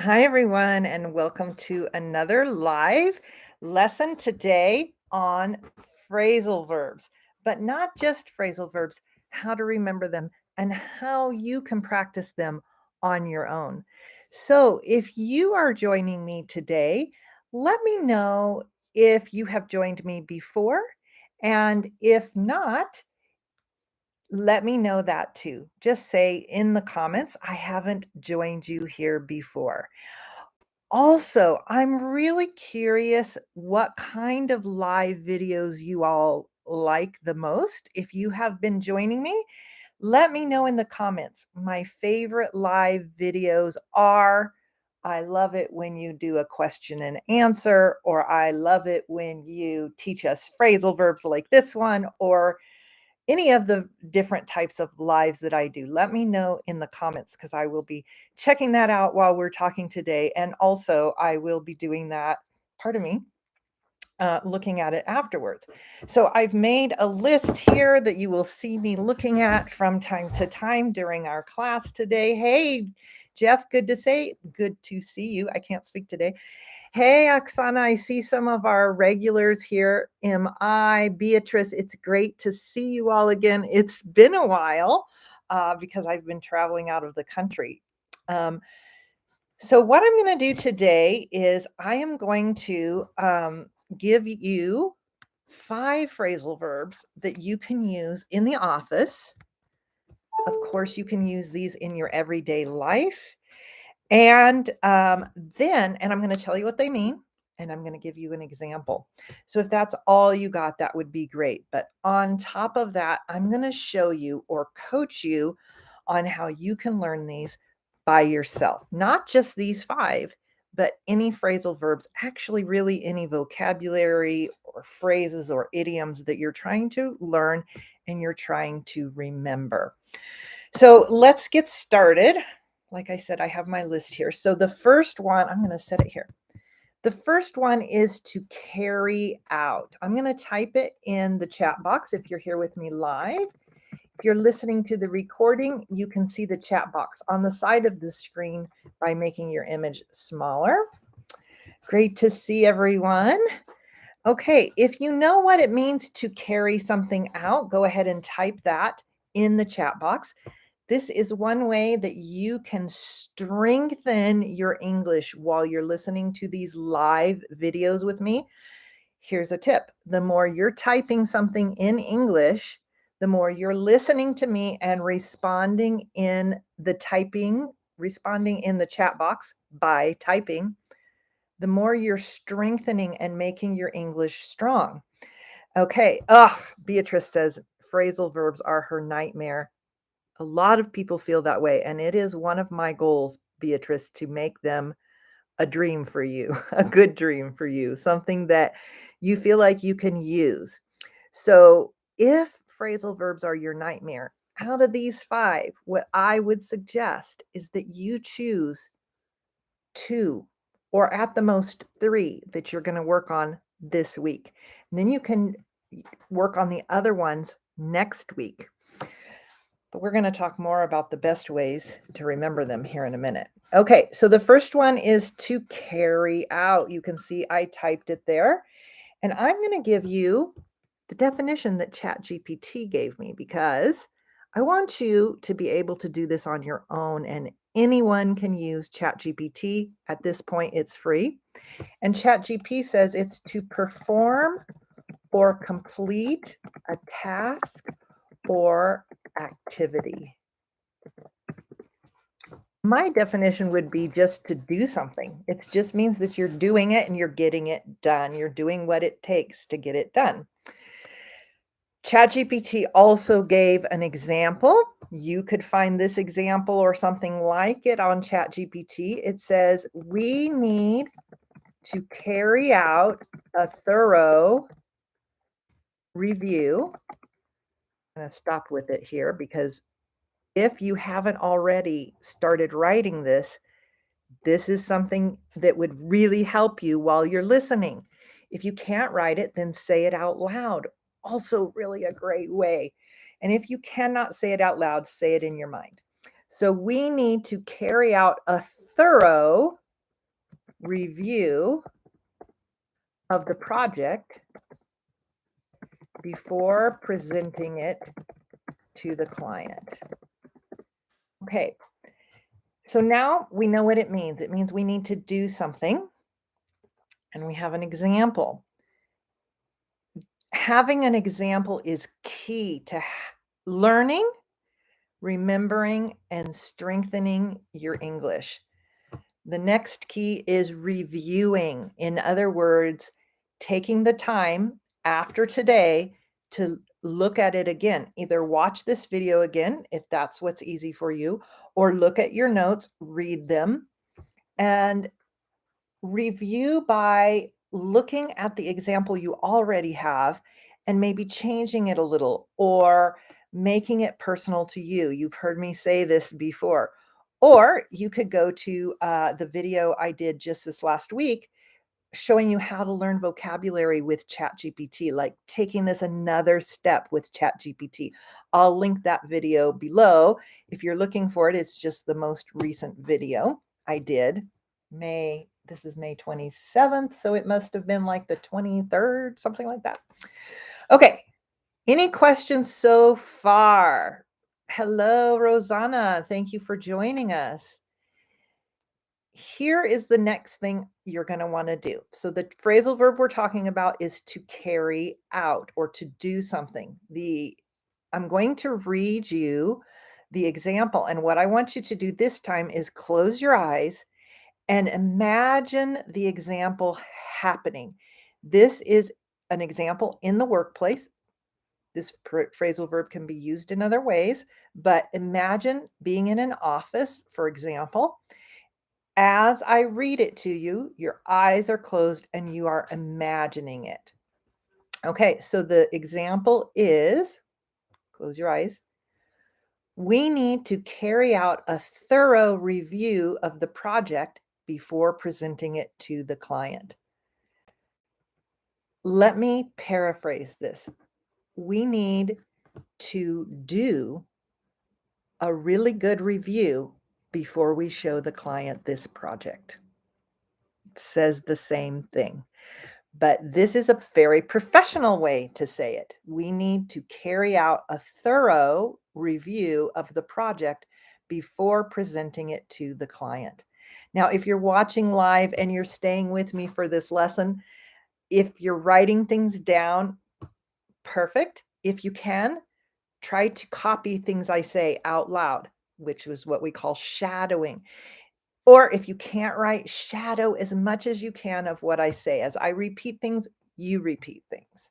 Hi, everyone, and welcome to another live lesson today on phrasal verbs, but not just phrasal verbs, how to remember them and how you can practice them on your own. So, if you are joining me today, let me know if you have joined me before. And if not, let me know that too. Just say in the comments, I haven't joined you here before. Also, I'm really curious what kind of live videos you all like the most. If you have been joining me, let me know in the comments. My favorite live videos are I love it when you do a question and answer, or I love it when you teach us phrasal verbs like this one, or any of the different types of lives that I do. Let me know in the comments because I will be checking that out while we're talking today. And also, I will be doing that, pardon me, looking at it afterwards. So I've made a list here that you will see me looking at from time to time during our class today. Hey, Jeff, good to see you. I can't speak today. Hey, Oksana, I see some of our regulars here. Beatrice, it's great to see you all again. It's been a while because I've been traveling out of the country. So, what I'm going to do today is I am going to give you 5 phrasal verbs that you can use in the office. Of course, you can use these in your everyday life. And and I'm going to tell you what they mean, and I'm going to give you an example. So if that's all you got, that would be great. But on top of that, I'm going to show you or coach you on how you can learn these by yourself, not just these 5, but any phrasal verbs, actually, really any vocabulary or phrases or idioms that you're trying to learn and you're trying to remember. So let's get started. Like I said, I have my list here. So the first one, I'm going to set it here. The first one is to carry out. I'm going to type it in the chat box if you're here with me live. If you're listening to the recording, you can see the chat box on the side of the screen by making your image smaller. Great to see everyone. Okay, if you know what it means to carry something out, go ahead and type that in the chat box. This is one way that you can strengthen your English while you're listening to these live videos with me. Here's a tip. The more you're typing something in English, the more you're listening to me and responding in the chat box by typing, the more you're strengthening and making your English strong. Okay. Beatrice says phrasal verbs are her nightmare. A lot of people feel that way, and it is one of my goals, Beatrice, to make them a dream for you, a good dream for you, something that you feel like you can use. So, if phrasal verbs are your nightmare, out of these 5, what I would suggest is that you choose 2 or at the most 3 that you're going to work on this week. And then you can work on the other ones next week. But we're going to talk more about the best ways to remember them here in a minute. Okay, so the first one is to carry out. You can see I typed it there. And I'm going to give you the definition that ChatGPT gave me because I want you to be able to do this on your own. And anyone can use ChatGPT. At this point, it's free. And ChatGPT says it's to perform or complete a task or activity. My definition would be just to do something. It just means that you're doing it and you're getting it done. You're doing what it takes to get it done. ChatGPT also gave an example. You could find this example or something like it on ChatGPT. It says, we need to carry out a thorough review. I'm going to stop with it here because if you haven't already started writing this, this is something that would really help you while you're listening. If you can't write it, then say it out loud. Also, really a great way. And if you cannot say it out loud, say it in your mind. So we need to carry out a thorough review of the project before presenting it to the client. Okay, so now we know what it means. It means we need to do something, and we have an example. Having an example is key to learning, remembering, and strengthening your English. The next key is reviewing. In other words, taking the time after today to look at it again. Either watch this video again, if that's what's easy for you, or look at your notes, read them, and review by looking at the example you already have and maybe changing it a little or making it personal to you. You've heard me say this before. Or you could go to the video I did just this last week showing you how to learn vocabulary with ChatGPT, like taking this another step with ChatGPT. I'll link that video below. If you're looking for it, it's just the most recent video I did. This is May 27th, so it must have been like the 23rd, something like that. Okay, any questions so far? Hello, Rosanna. Thank you for joining us. Here is the next thing you're going to want to do. So the phrasal verb we're talking about is to carry out or to do something. I'm going to read you the example, and what I want you to do this time is close your eyes and imagine the example happening. This is an example in the workplace. This phrasal verb can be used in other ways, but imagine being in an office, for example. As I read it to you, your eyes are closed and you are imagining it. Okay, so the example is, close your eyes. We need to carry out a thorough review of the project before presenting it to the client. Let me paraphrase this. We need to do a really good review before we show the client this project. It says the same thing, but this is a very professional way to say it. We need to carry out a thorough review of the project before presenting it to the client. Now, if you're watching live and you're staying with me for this lesson, if you're writing things down, perfect. If you can, try to copy things I say out loud, which is what we call shadowing. Or if you can't write, shadow as much as you can of what I say. As I repeat things, you repeat things.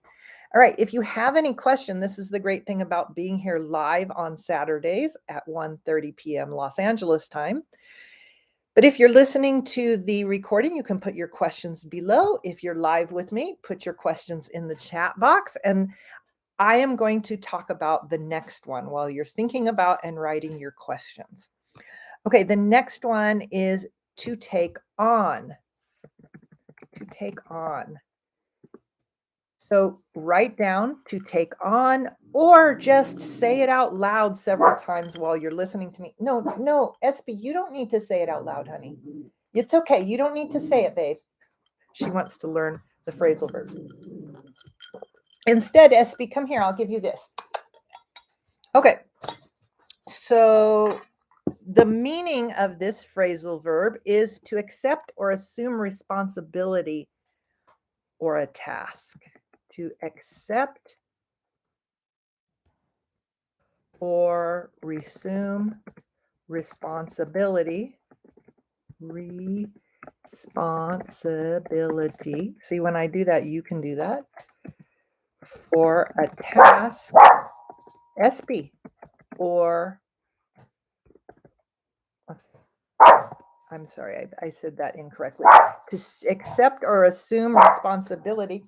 All right, if you have any question, this is the great thing about being here live on Saturdays at 1:30 p.m. Los Angeles time. But if you're listening to the recording, you can put your questions below. If you're live with me, put your questions in the chat box. And I am going to talk about the next one while you're thinking about and writing your questions. Okay, the next one is to take on. To take on. So write down to take on, or just say it out loud several times while you're listening to me. No, SB, you don't need to say it out loud, honey. It's okay. You don't need to say it, babe. She wants to learn the phrasal verb. Instead, SB, come here. I'll give you this. Okay. So the meaning of this phrasal verb is to accept or assume responsibility or a task. To accept or resume responsibility. Responsibility. See, when I do that, you can do that. For a task, SB, or I'm sorry, I said that incorrectly. To accept or assume responsibility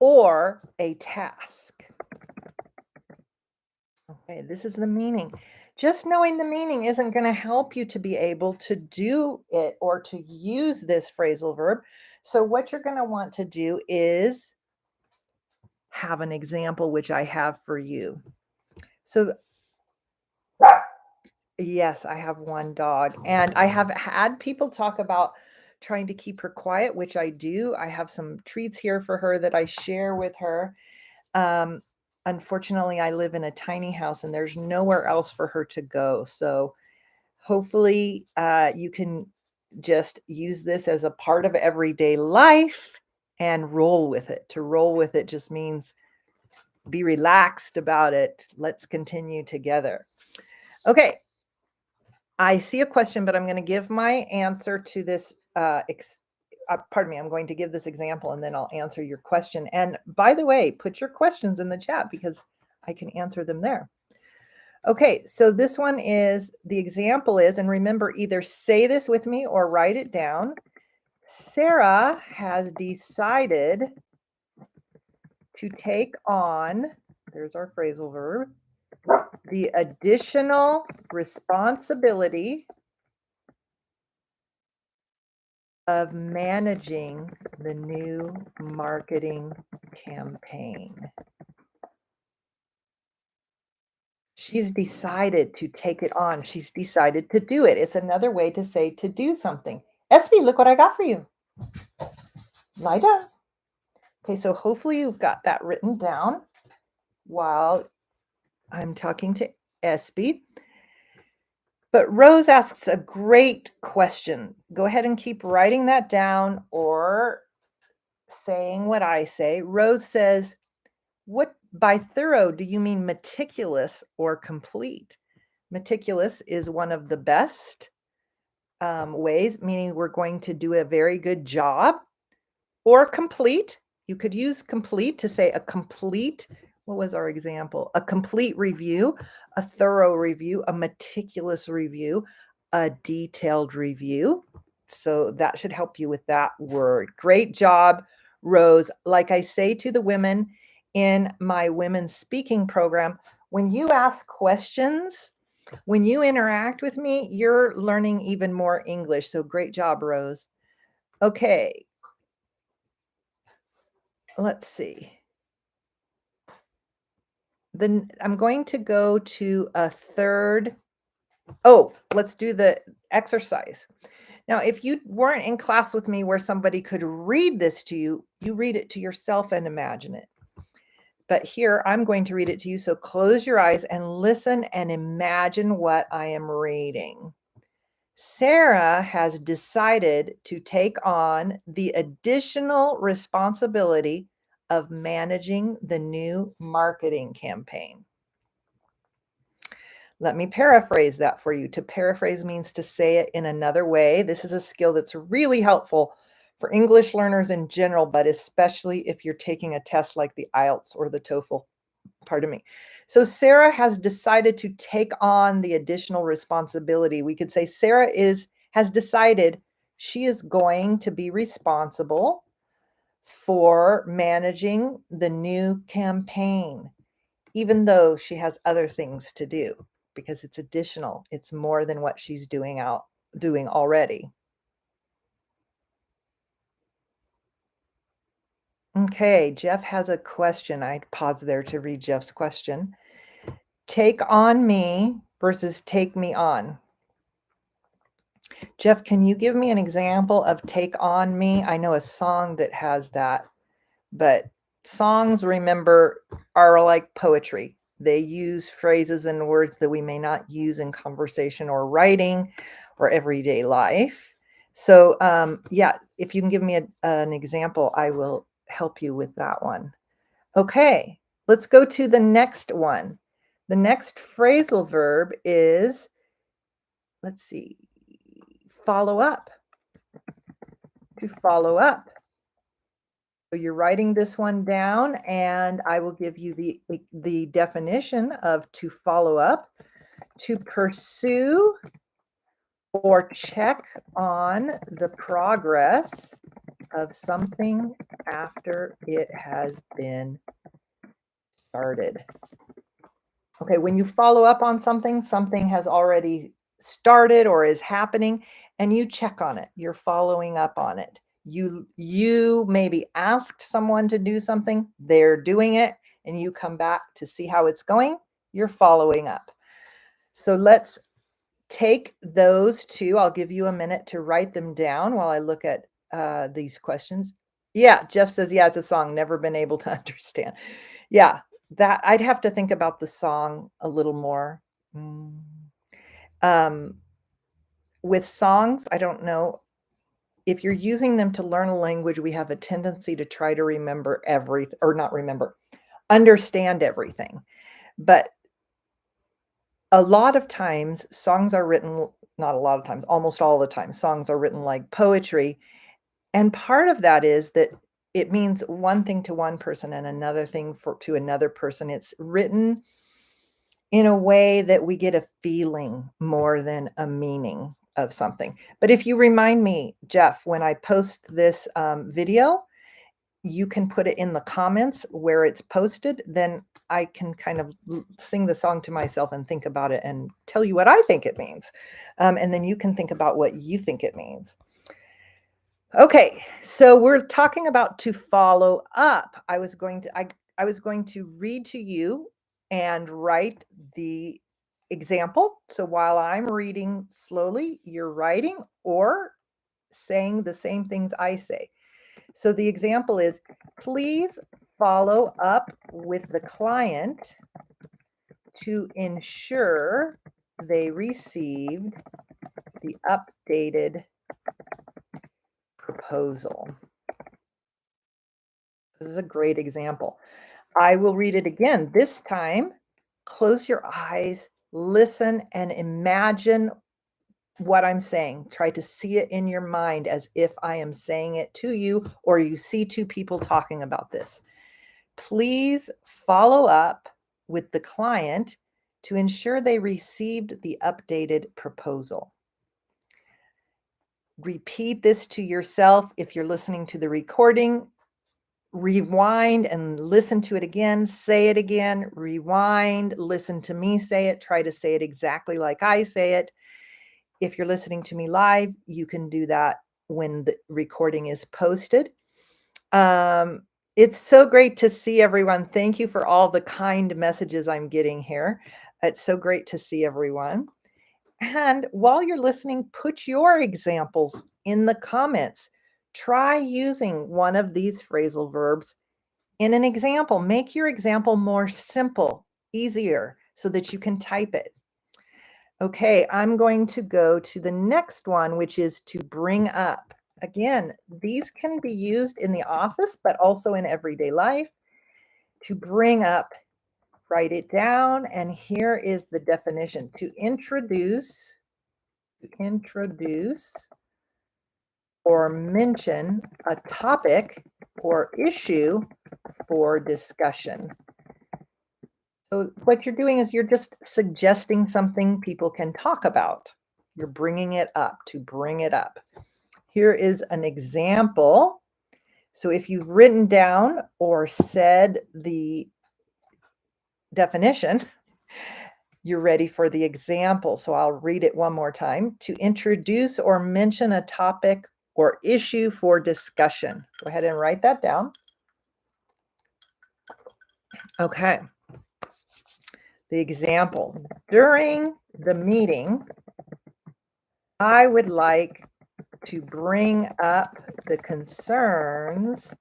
or a task. Okay, this is the meaning. Just knowing the meaning isn't going to help you to be able to do it or to use this phrasal verb. So what you're going to want to do is have an example, which I have for you. So Yes, I have one dog, and I have had people talk about trying to keep her quiet, which I do. I have some treats here for her that I share with her. Um, Unfortunately, I live in a tiny house and there's nowhere else for her to go. So hopefully, you can just use this as a part of everyday life and roll with it. To roll with it just means be relaxed about it. Let's continue together. Okay, I see a question, but I'm going to give my answer to this. Pardon me, I'm going to give this example and then I'll answer your question. And by the way, put your questions in the chat because I can answer them there. Okay, so this one is the example is, and remember, either say this with me or write it down. Sarah has decided to take on, there's our phrasal verb, the additional responsibility of managing the new marketing campaign. She's decided to take it on. She's decided to do it. It's another way to say to do something. Espy, look what I got for you. Lie down. Okay, so hopefully you've got that written down while I'm talking to Espy. But Rose asks a great question. Go ahead and keep writing that down or saying what I say. Rose says, what by thorough do you mean meticulous or complete? Meticulous is one of the best ways, meaning we're going to do a very good job, or complete. You could use complete to say a complete. What was our example? A complete review, a thorough review, a meticulous review, a detailed review. So that should help you with that word. Great job, Rose. Like I say to the women in my women's speaking program, when you ask questions, when you interact with me, you're learning even more English. So great job, Rose. Okay, let's see. Then I'm going to go to a third. Oh, let's do the exercise. Now, if you weren't in class with me where somebody could read this to you, you read it to yourself and imagine it. But here, I'm going to read it to you. So close your eyes and listen and imagine what I am reading. Sarah has decided to take on the additional responsibility of managing the new marketing campaign. Let me paraphrase that for you. To paraphrase means to say it in another way. This is a skill that's really helpful for English learners in general, but especially if you're taking a test like the IELTS or the TOEFL. Pardon me. So Sarah has decided to take on the additional responsibility. We could say Sarah has decided she is going to be responsible for managing the new campaign, even though she has other things to do because it's additional. It's more than what she's doing already. Okay, Jeff has a question. I'd pause there to read Jeff's question. Take on me versus take me on. Jeff, can you give me an example of take on me? I know a song that has that, but songs, remember, are like poetry. They use phrases and words that we may not use in conversation or writing or everyday life. So, yeah, if you can give me an example, I will help you with that one. Okay, let's go to the next one. The next phrasal verb is, let's see, follow up. To follow up. So you're writing this one down, and I will give you the definition of to follow up: to pursue or check on the progress of something after it has been started. Okay, when you follow up on something, something has already started or is happening, and you check on it. You're following up on it. You maybe asked someone to do something, they're doing it, and you come back to see how it's going. You're following up. So let's take those two. I'll give you a minute to write them down while I look at these questions. Yeah, Jeff says, yeah, it's a song. Never been able to understand. Yeah, that I'd have to think about the song a little more. Mm. Um, with songs, I don't know. If you're using them to learn a language, we have a tendency to try to remember everything, or not remember, understand everything. But a lot of times, songs are written, not a lot of times, almost all the time, songs are written like poetry. And part of that is that it means one thing to one person and another thing to another person. It's written in a way that we get a feeling more than a meaning of something. But if you remind me, Jeff, when I post this video, you can put it in the comments where it's posted, then I can kind of sing the song to myself and think about it and tell you what I think it means. And then you can think about what you think it means. Okay, so we're talking about to follow up. I was going to read to you and write the example. So while I'm reading slowly, you're writing or saying the same things I say. So the example is, please follow up with the client to ensure they received the updated proposal. This is a great example. I will read it again. This time, close your eyes, listen, and imagine what I'm saying. Try to see it in your mind as if I am saying it to you, or you see two people talking about this. Please follow up with the client to ensure they received the updated proposal. Repeat this to yourself. If you're listening to the recording, rewind and listen to it again, say it again, rewind, listen to me say it, try to say it exactly like I say it. If you're listening to me live, you can do that when the recording is posted. It's so great to see everyone. Thank you for all the kind messages I'm getting here. It's so great to see everyone. And while you're listening, put your examples in the comments. Try using one of these phrasal verbs in an example. Make your example more simple, easier, so that you can type it. Okay, I'm going to go to the next one, which is to bring up. Again, these can be used in the office, but also in everyday life. To bring up, write it down, and here is the definition. To introduce or mention a topic or issue for discussion. So what you're doing is you're just suggesting something people can talk about. You're bringing it up, to bring it up. Here is an example. So if you've written down or said the definition, you're ready for the example. So I'll read it one more time. To introduce or mention a topic or issue for discussion. Go ahead and write that down. Okay. The example. During the meeting, I would like to bring up the concerns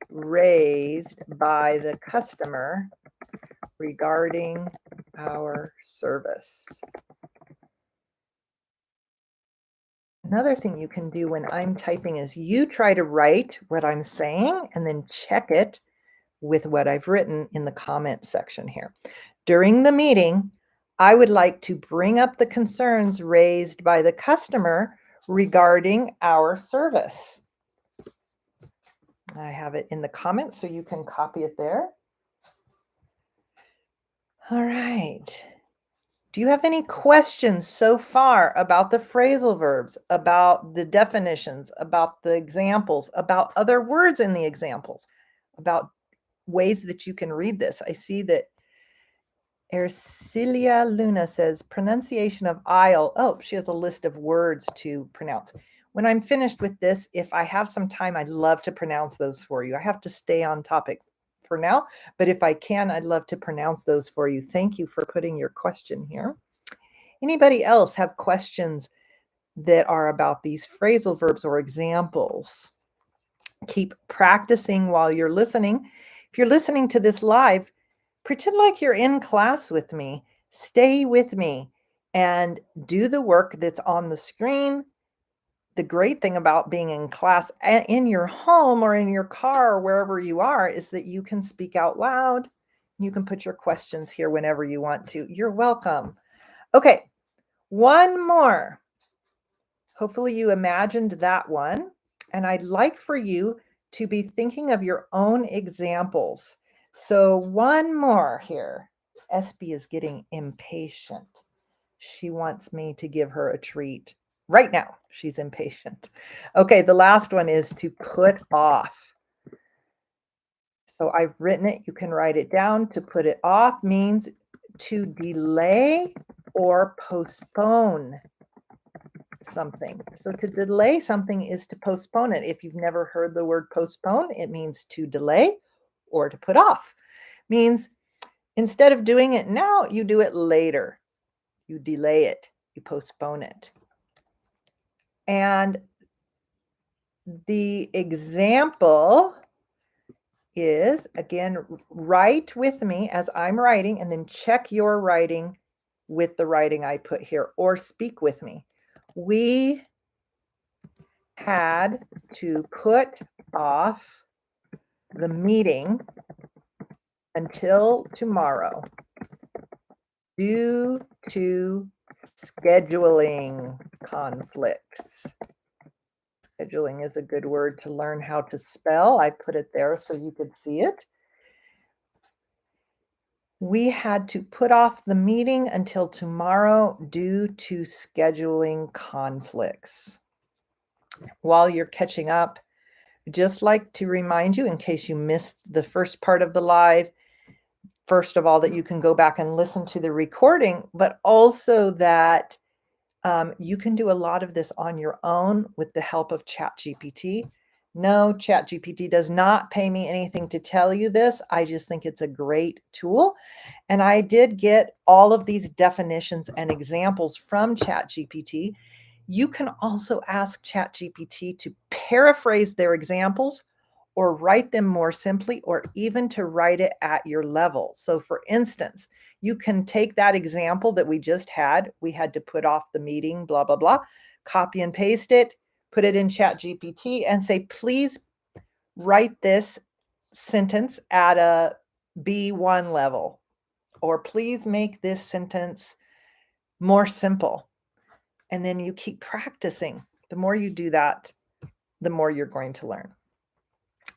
raised by the customer regarding our service. Another thing you can do when I'm typing is you try to write what I'm saying and then check it with what I've written in the comment section here. During the meeting, I would like to bring up the concerns raised by the customer regarding our service. I have it in the comments, so you can copy it there. All right. Do you have any questions so far about the phrasal verbs, about the definitions, about the examples, about other words in the examples, about ways that you can read this? I see that Ercilia Luna says pronunciation of aisle. Oh, she has a list of words to pronounce. When I'm finished with this, if I have some time, I'd love to pronounce those for you. I have to stay on topic for now, but if I can, I'd love to pronounce those for you. Thank you for putting your question here. Anybody else have questions that are about these phrasal verbs or examples? Keep practicing while you're listening. If you're listening to this live, pretend like you're in class with me. Stay with me and do the work that's on the screen. The great thing about being in class in your home or in your car or wherever you are is that you can speak out loud. You can put your questions here whenever you want to. You're welcome. Okay, one more. Hopefully you imagined that one. And I'd like for you to be thinking of your own examples. So one more here. Espy is getting impatient. She wants me to give her a treat right now. She's impatient. Okay, the last one is to put off. So I've written it. You can write it down. To put it off means to delay or postpone something. So to delay something is to postpone it. If you've never heard the word postpone, it means to delay or to put off. Means instead of doing it now, you do it later. You delay it, you postpone it. And the example is, again, write with me as I'm writing and then check your writing with the writing I put here or speak with me. We had to put off the meeting until tomorrow due to scheduling conflicts. Scheduling is a good word to learn how to spell. I put it there so you could see it. We had to put off the meeting until tomorrow due to scheduling conflicts. While you're catching up, just like to remind you, in case you missed the first part of the live, first of all, that you can go back and listen to the recording, but also that you can do a lot of this on your own with the help of ChatGPT. No, ChatGPT does not pay me anything to tell you this. I just think it's a great tool. And I did get all of these definitions and examples from ChatGPT. You can also ask ChatGPT to paraphrase their examples or write them more simply, or even to write it at your level. So, for instance, you can take that example that we just had. We had to put off the meeting, blah, blah, blah, copy and paste it, put it in ChatGPT, and say, please write this sentence at a B1 level, or please make this sentence more simple. And then you keep practicing. The more you do that, the more you're going to learn.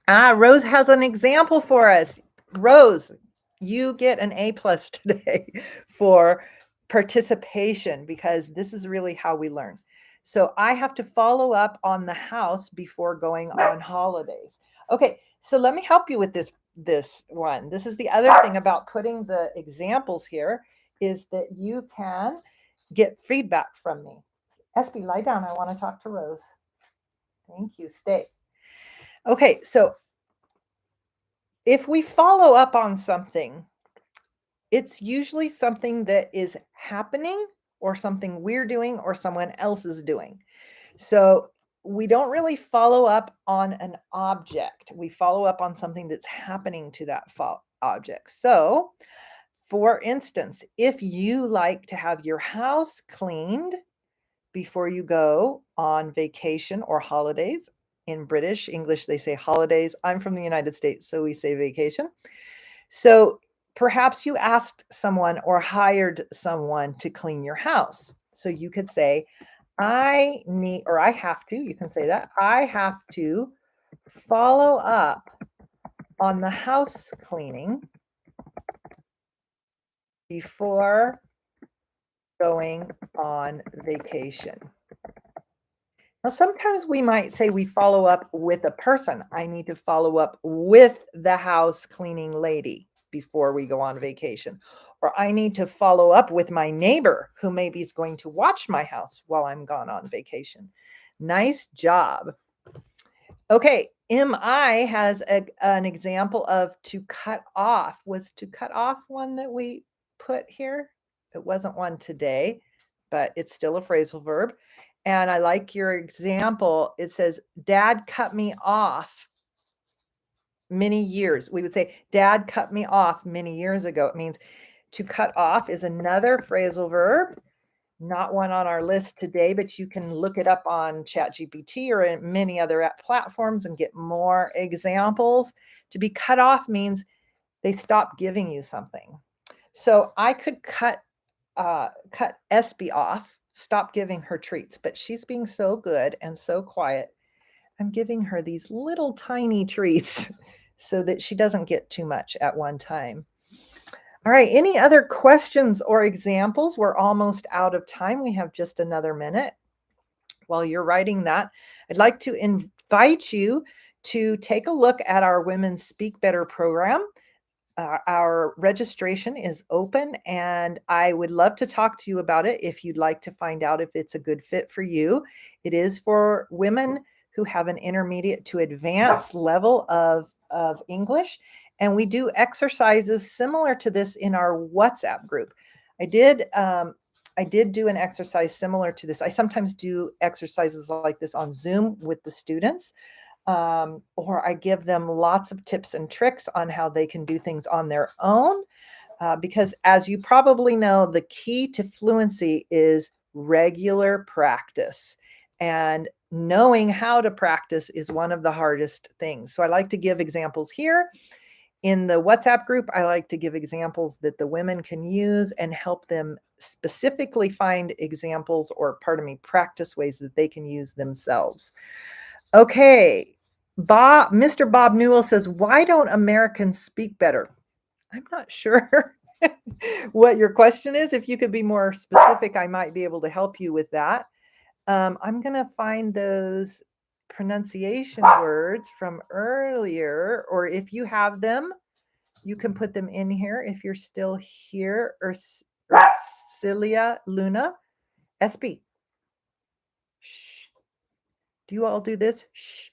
Rose has an example for us. Rose, you get an A+ today for participation because this is really how we learn. So I have to follow up on the house before going on holidays. Okay, so let me help you with this one. This is the other thing about putting the examples here is that you can get feedback from me. Espy, lie down. I want to talk to Rose. Thank you. Stay. Okay, so if we follow up on something, it's usually something that is happening or something we're doing or someone else is doing. So we don't really follow up on an object. We follow up on something that's happening to that object. So, for instance, if you like to have your house cleaned before you go on vacation or holidays, in British English, they say holidays. I'm from the United States, so we say vacation. So perhaps you asked someone or hired someone to clean your house. So you could say, I need, or I have to, you can say that, I have to follow up on the house cleaning before going on vacation. Now, sometimes we might say we follow up with a person. I need to follow up with the house cleaning lady before we go on vacation. Or I need to follow up with my neighbor who maybe is going to watch my house while I'm gone on vacation. Nice job. Okay, MI has an example of to cut off. Was to cut off one that we put here? It wasn't one today. but it's still a phrasal verb. And I like your example. It says, Dad cut me off many years. We would say, Dad cut me off many years ago. It means to cut off is another phrasal verb, not one on our list today, but you can look it up on ChatGPT or in many other platforms and get more examples. To be cut off means they stop giving you something. So I could cut Espy off, stop giving her treats, but she's being so good and so quiet. I'm giving her these little tiny treats so that she doesn't get too much at one time. All right, any other questions or examples? We're almost out of time. We have just another minute. While you're writing that, I'd like to invite you to take a look at our Women Speak Better program. Our registration is open, and I would love to talk to you about it if you'd like to find out if it's a good fit for you. It is for women who have an intermediate to advanced level of English, and we do exercises similar to this in our WhatsApp group. I did do an exercise similar to this. I sometimes do exercises like this on Zoom with the students. Or I give them lots of tips and tricks on how they can do things on their own. Because as you probably know, the key to fluency is regular practice. And knowing how to practice is one of the hardest things. So I like to give examples here. In the WhatsApp group, I like to give examples that the women can use and help them specifically find examples or, practice ways that they can use themselves. Okay, Mr. Bob Newell says, why don't Americans speak better? I'm not sure what your question is. If you could be more specific, I might be able to help you with that. I'm going to find those pronunciation words from earlier, or if you have them, you can put them in here if you're still here. Ursilia Luna, SB. Shh. Do you all do this? Shh.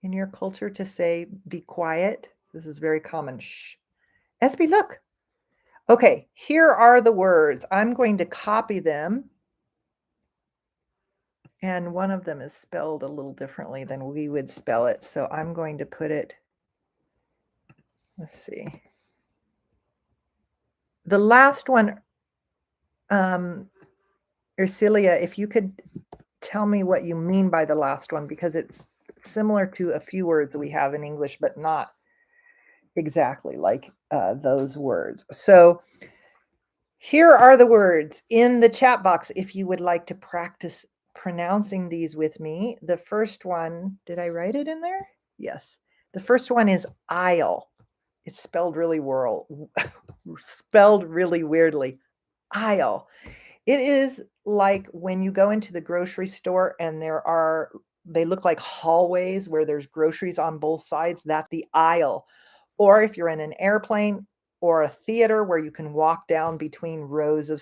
In your culture to say, be quiet. This is very common. Shh. SB, look. Okay, here are the words. I'm going to copy them. And one of them is spelled a little differently than we would spell it. So I'm going to put it, let's see. The last one, Ursilia, if you could tell me what you mean by the last one, because it's similar to a few words that we have in English, but not exactly like those words. So here are the words in the chat box if you would like to practice pronouncing these with me. The first one, did I write it in there? Yes. The first one is aisle. It's spelled really weirdly. Aisle. It is like when you go into the grocery store and they look like hallways where there's groceries on both sides. That's the aisle. Or if you're in an airplane or a theater where you can walk down between rows of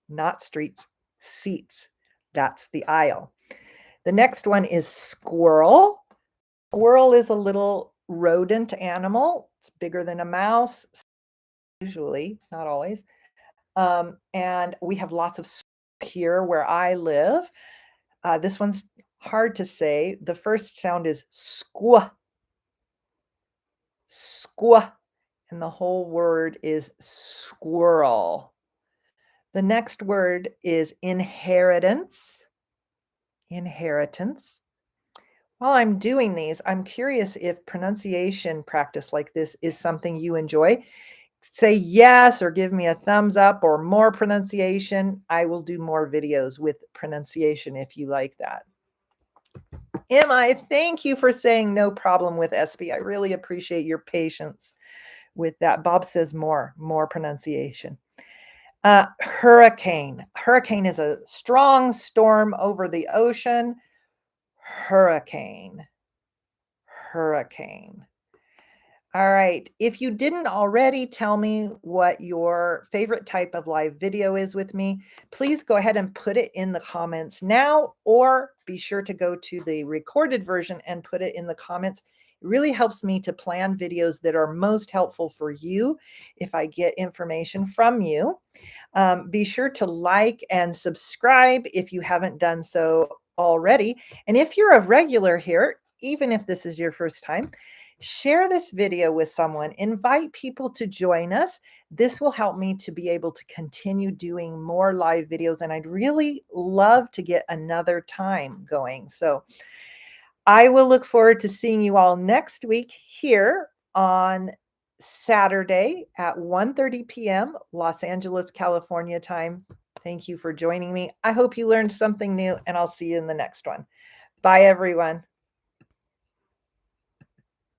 not streets, seats. That's the aisle. The next one is squirrel. Squirrel is a little rodent animal. It's bigger than a mouse, usually, not always. And we have lots of here where I live. This one's hard to say. The first sound is squa. Squa. And the whole word is squirrel. The next word is inheritance. Inheritance. While I'm doing these, I'm curious if pronunciation practice like this is something you enjoy. Say yes or give me a thumbs up or more pronunciation. I will do more videos with pronunciation if you like that. Thank you for saying no problem with SB. I really appreciate your patience with that. Bob says more pronunciation. Hurricane. Hurricane is a strong storm over the ocean. Hurricane. Hurricane. All right. If you didn't already tell me what your favorite type of live video is with me, please go ahead and put it in the comments now, or be sure to go to the recorded version and put it in the comments It really helps me to plan videos that are most helpful for you if I get information from you. Be sure to like and subscribe if you haven't done so already. And if you're a regular here, even if this is your first time, share this video with someone. Invite people to join us. This will help me to be able to continue doing more live videos. And I'd really love to get another time going. So I will look forward to seeing you all next week here on Saturday at 1:30 p.m. Los Angeles, California time. Thank you for joining me. I hope you learned something new, and I'll see you in the next one. Bye, everyone.